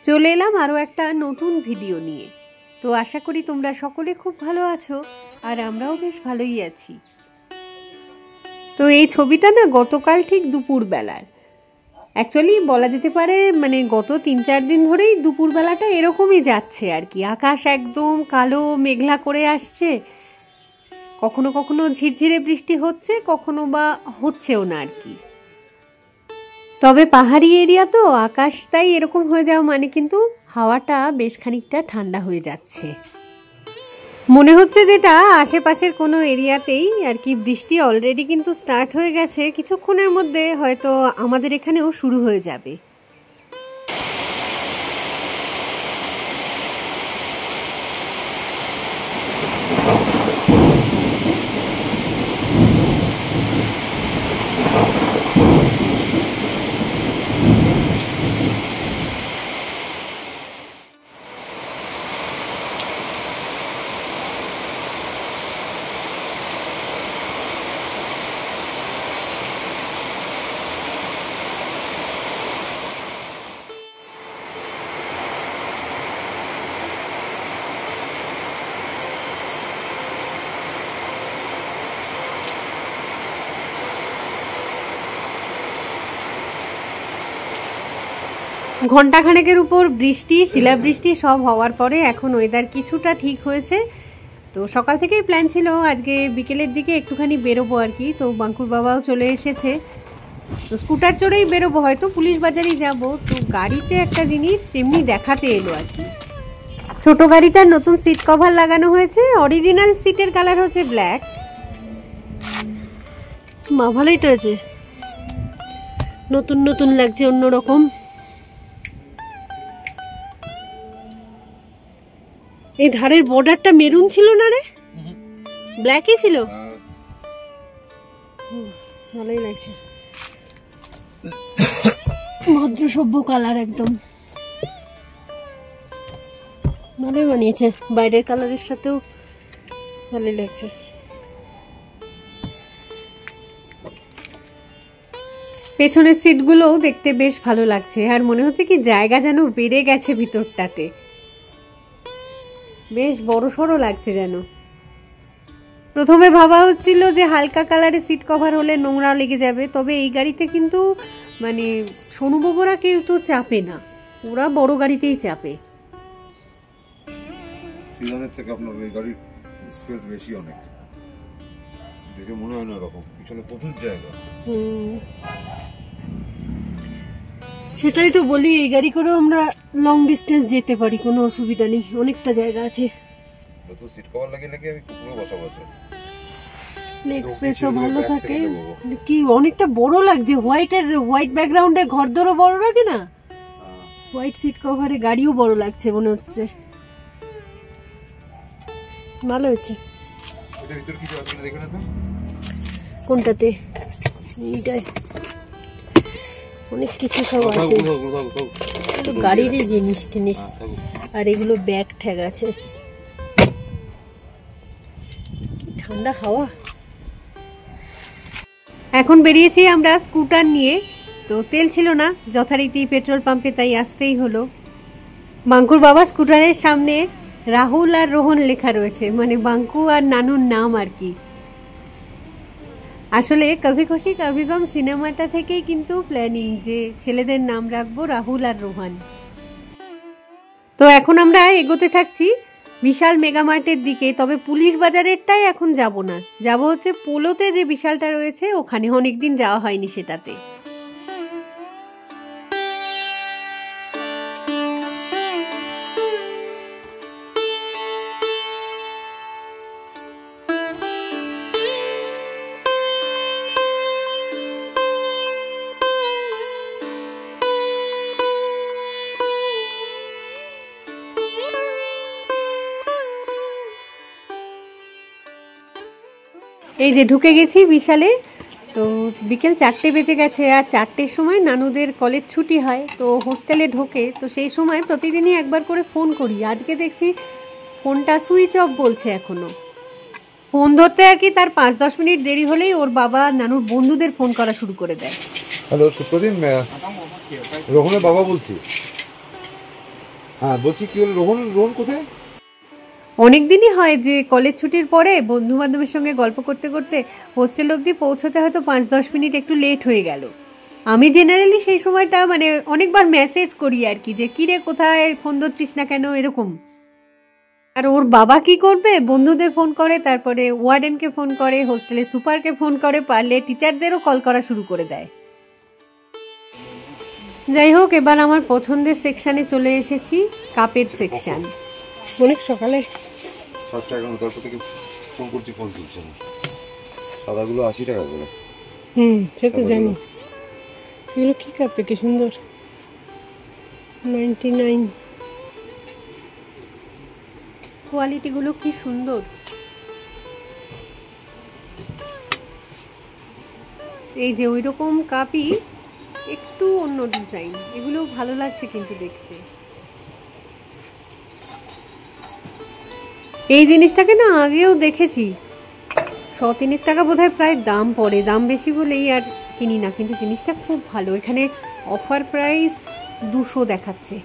চলে এলাম আরও একটা নতুন ভিডিও নিয়ে। তো আশা করি তোমরা সকলে খুব ভালো আছো, আর আমরাও বেশ ভালোই আছি। তো এই ছবিটা না গতকাল ঠিক দুপুরবেলার, অ্যাকচুয়ালি বলা যেতে পারে মানে গত 3-4 দিন ধরেই দুপুরবেলাটা এরকমই যাচ্ছে আর কি। আকাশ একদম কালো মেঘলা করে আসছে, কখনো কখনো ঝিরঝিরে বৃষ্টি হচ্ছে, কখনো বা হচ্ছেও না আর কি। তবে পাহাড়ি এরিয়া তো আকাশ তাই এরকম হয়ে যাওয়া মানে কিন্তু হাওয়াটা বেশ খানিকটা ঠান্ডা হয়ে যাচ্ছে। মনে হচ্ছে যেটা আশেপাশের কোনো এরিয়াতেই আর কি বৃষ্টি অলরেডি কিন্তু স্টার্ট হয়ে গেছে, কিছুক্ষণের মধ্যে হয়তো আমাদের এখানেও শুরু হয়ে যাবে। ঘণ্টাখানেকের উপর বৃষ্টি, শিলাবৃষ্টি সব হওয়ার পরে এখন ওয়েদার কিছুটা ঠিক হয়েছে। তো সকাল থেকেই প্ল্যান ছিল আজকে বিকেলের দিকে একটুখানি বেরোবো আর কি। তো বাঙ্কুর বাবাও চলে এসেছে, তো স্কুটার চড়েই বেরোবো, হয়তো পুলিশ বাজারেই যাব। তো গাড়িতে একটা জিনিস এমনি দেখাতে এলো আর কি। ছোট গাড়িটার নতুন সিট কভার লাগানো হয়েছে, অরিজিনাল সিটের কালার হচ্ছে ব্ল্যাক। মা ভালোই তো আছে, নতুন নতুন লাগছে, অন্যরকম। এই ধারের বর্ডারটা মেরুন ছিল না রে, ব্ল্যাকই ছিল, ভালোই লাগছে। ভদ্র সভ্য কালার, একদম ভালোই বানিয়েছে, বাইরের কালারের সাথেও ভালোই লাগছে। পেছনের সিটগুলোও দেখতে বেশ ভালো লাগছে, আর মনে হচ্ছে কি জায়গা যেন বেড়ে গেছে ভিতরটাতে, বেশ বড় সড়ো লাগছে যেন। প্রথমে ভাবা হচ্ছিল যে হালকা কালারের সিট কভার হলে নোংরা লেগে যাবে, তবে এই গাড়িতে কিন্তু মানে সোনুবাবুরা কেউ তো চাপে না, ওরা বড় গাড়িতেই চাপে। সিজনের থেকে আপনার এই গাড়ির স্পেস বেশি, অনেক দেখে মনে হয় না এরকম, পিছনে প্রচুর জায়গা। সেটাই তো বলি, এই গাড়ি করেও আমরা লং ডিস্টেন্স যেতে পারি, কোনো অসুবিধা নেই, অনেকটা জায়গা আছে। তো সিট কভার লাগিয়ে নাকি আমি কুকুরও বসাবো, লেগ স্পেসও ভালো থাকে। কি অনেকটা বড় লাগছে, হোয়াইট ব্যাকগ্রাউন্ডে ঘরদোরও বড় লাগে না, হোয়াইট সিট কভারে গাড়িও বড় লাগছে মনে হচ্ছে। ভালো হয়েছে। এটার ভিতরে কিছু আছে কিনা দেখে না তো। কোনটাতে? এইটাই অনেক কিছু সব আছে, গাড়িরই জিনিস টিনিস, আর এগুলো ব্যাগ ট্যাগ আছে। কি ঠান্ডা হাওয়া। এখন বেরিয়েছি আমরা স্কুটার নিয়ে, তো তেল ছিল না যথারীতি পেট্রোল পাম্পে, তাই আসতেই হলো। বাঙ্কুর বাবা স্কুটারের সামনে রাহুল আর রোহন লেখা রয়েছে, মানে বাঙ্কু আর নানুর নাম আর কি। আসলে কভি খুশি কভি গম সিনেমাটা থেকেই কিন্তু প্ল্যানিং যে ছেলেদের নাম রাখবো রাহুল আর রোহন। তো এখন আমরা এগোতে থাকছি বিশাল মেগামার্টের দিকে, তবে পুলিশ বাজারেরটাই এখন যাব না, যাব হচ্ছে পোলোতে যে বিশালটা রয়েছে ওখানে, অনেকদিন যাওয়া হয়নি সেটাতে। এই যে ঢুকে গেছি বিশালে। তো বিকেল 4টে বেজে গেছে, আর 4টের সময় নানুদের কলেজ ছুটি হয়, তো হোস্টেলে ঢোকে। তো সেই সময় প্রতিদিনই একবার করে ফোন করি, আজকে দেখছি ফোনটা সুইচ অফ বলছে এখনো। ফোন ধরতে আর কি তার 5-10 মিনিট দেরি হলেই ওর বাবা নানুর বন্ধুদের ফোন করা শুরু করে দেয়। হ্যালো সুপ্রদিন, রোহনের বাবা বলছি। হ্যাঁ বলছি কি হলো, রোহন রোহন কোথায়? অনেক দিনই হয় যে কলেজ ছুটির পরে বন্ধু বান্ধবের সঙ্গে গল্প করতে করতে হোস্টেল অবধি পৌঁছতে হয়তো 5-10 মিনিট একটু লেট হয়ে গেল। আমি জেনারেলি সেই সময়টা মানে অনেকবার মেসেজ করি আর কি, যে কিরে কোথায়, ফোন ধরছিস না কেন, এরকম। আর ওর বাবা কি করবে, বন্ধুদের ফোন করে, তারপরে ওয়ার্ডেনকে ফোন করে, হোস্টেলের সুপারকে ফোন করে, পারলে টিচারদেরও কল করা শুরু করে দেয়। যাই হোক, এবার আমার পছন্দের সেকশানে চলে এসেছি, কাপের সেকশান। অনেক সকালে 7টা 11 তারপর থেকে ফোন করছি, ফোন তুলছে না। সাদাগুলো 80 টাকা করে। সে তো জানি। এগুলো কি কাপে, কি সুন্দর, 99। কোয়ালিটিগুলো কি সুন্দর। এই যে ওই রকম কাপই, একটু অন্য ডিজাইন, এগুলো ভালো লাগছে কিন্তু দেখতে। এই জিনিসটাকে না আগেও দেখেছি, 100-3 টাকা বোধহয় প্রায় দাম পড়ে, দাম বেশি বলেই আর কিনি না, কিন্তু জিনিসটা খুব ভালো। এখানে অফার প্রাইস 200 দেখাচ্ছে।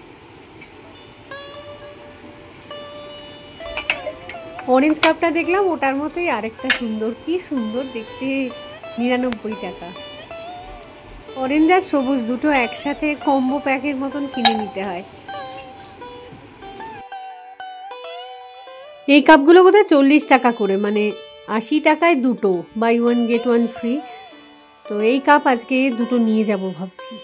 অরেঞ্জ কাপটা দেখলাম, ওটার মতোই আরেকটা সুন্দর, কি সুন্দর দেখতে, 99 টাকা। অরেঞ্জ আর সবুজ দুটো একসাথে কম্বো প্যাকের মতন কিনে নিতে হয়। এই কাপগুলো বোধহয় 40 টাকা করে, মানে 80 টাকায় দুটো, বাই 1 get 1 ফ্রি। তো এই কাপ আজকে দুটো নিয়ে যাব ভাবছি।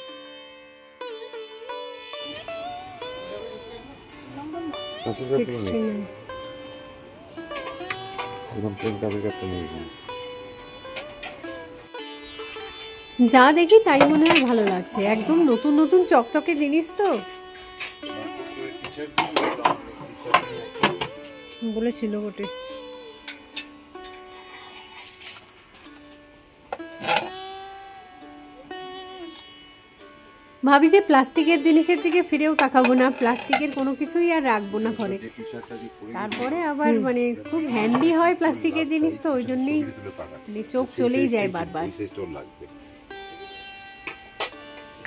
যা দেখি তাই মনে হয় ভালো লাগছে, একদম নতুন নতুন চকচকে জিনিস তো। বলেছিল বটে। ভাবি যে প্লাস্টিকের জিনিসের দিকে ফিরেও তাকাবো না, প্লাস্টিকের কোনো কিছুই আর রাখবো না ঘরে। তারপরে আবার মানে খুব হ্যান্ডি হয় প্লাস্টিকের জিনিস, তো ওই জন্যই চোখ চলেই যায় বারবার।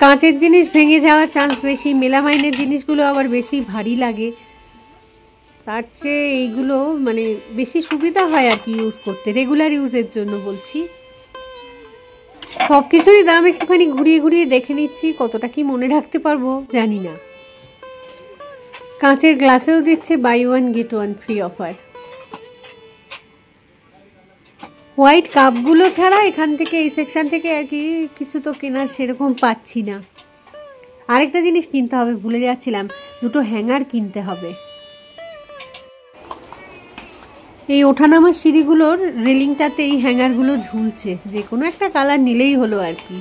কাঁচের জিনিস ভেঙে যাওয়ার চান্স বেশি, মেলামাইনের জিনিসগুলো আবার বেশি ভারী লাগে, তার চেয়ে এইগুলো মানে বেশি সুবিধা হয় আর কি ইউজ করতে, রেগুলার ইউজের জন্য বলছি। সব কিছুরই দাম একটুখানি ঘুরিয়ে ঘুরিয়ে দেখে নিচ্ছি, কতটা কি মনে রাখতে পারবো জানি না। কাঁচের গ্লাসেও দিচ্ছে buy 1 get 1 free offer. White কাপগুলো ছাড়া এখান থেকে, এই সেকশন থেকে আর কি কিছু তো কেনার সেরকম পাচ্ছি না। আরেকটা জিনিস কিনতে হবে, ভুলে যাচ্ছিলাম, দুটো হ্যাঙ্গার কিনতে হবে। এই ওঠানামার সিঁড়িগুলোর রেলিংটাতে এই হ্যাঙ্গারগুলো ঝুলছে, যে কোনো একটা কালার নিলেই হলো আর কি।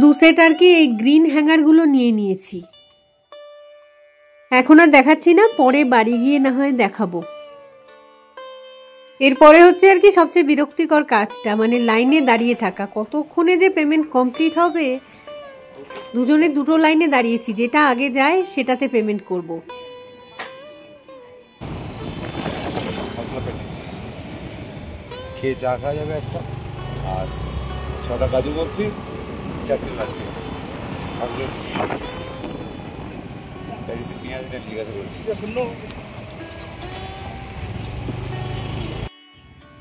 দু সেট আর কি এই গ্রিন হ্যাঙ্গারগুলো নিয়ে নিয়েছি। এখন আর দেখাচ্ছি না, পরে বাড়ি গিয়ে না হয় দেখাবো। এরপরে হচ্ছে আর কি সবচেয়ে বিরক্তিকর কাজটা, মানে লাইনে দাঁড়িয়ে থাকা, কতক্ষণে যে পেমেন্ট কমপ্লিট হবে। দুজনে দুটো লাইনে দাঁড়িয়েছি, যেটা আগে যায় সেটাতে পেমেন্ট করব। খেয়ে চা খাওয়া যাবে একটা, আর 6টা কাজু বরফি, 4টে লাড্ডু।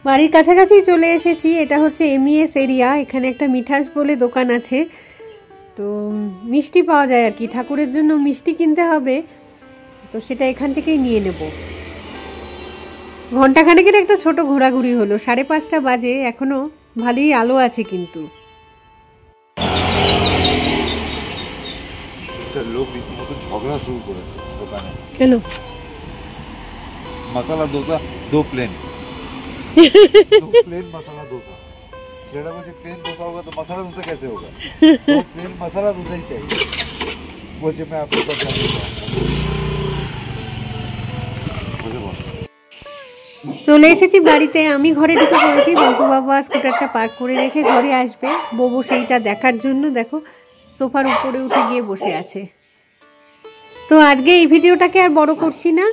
বাড়ির কাছাকাছি চলে এসেছি, এটা হচ্ছে এমইএস এরিয়া। এখানে একটা মিঠাস বলে দোকান আছে, তো মিষ্টি পাওয়া যায় আর কি, ঠাকুরের জন্য মিষ্টি কিনতে হবে, তো সেটা এখান থেকেই নিয়ে নেব। ঘন্টাখানেকের একটা ছোট ঘোরাঘুরি হলো, 5:30 বাজে, এখনো ভালোই আলো আছে কিন্তু। লোক রীতিমতো ঝগড়া শুরু করেছে দোকানে। কেন? মশলা ডোসা 2 প্লেন, 2 प्लेन मसाला डोसा। ছেলেটা বলছে প্লেন ডোসা होगा तो मसाला डोसा कैसे होगा? 2 प्लेन मसाला डोसा ही चाहिए। বলছে मैं आपको बता दूंगा। চলে এসেছি বাড়িতে, আমি ঘরে ঢুকে পড়েছি। বাবু বাবা স্কুটারটা পার্ক করে রেখে ঘরে আসবে, বউ সেইটা দেখার জন্য দেখো সোফার উপরে উঠে গিয়ে বসে আছে। তো আজকে এই ভিডিওটাকে আর বড় করছি না,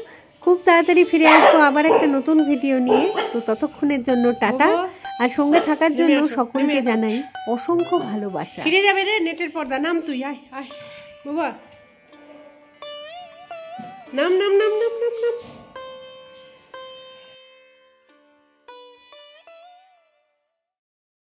খুব তাড়াতাড়ি ফিরে আসবো আবার একটা নতুন ভিডিও নিয়ে। তো ততক্ষণের জন্য টাটা, আর সঙ্গে থাকার জন্য সকলকে জানাই অসংখ্য ভালোবাসা। ছিঁড়ে যাবে রে নেটের পর্দা। নাম তুই, আয় আয় বাবা, নাম নাম নাম নাম নাম নাম।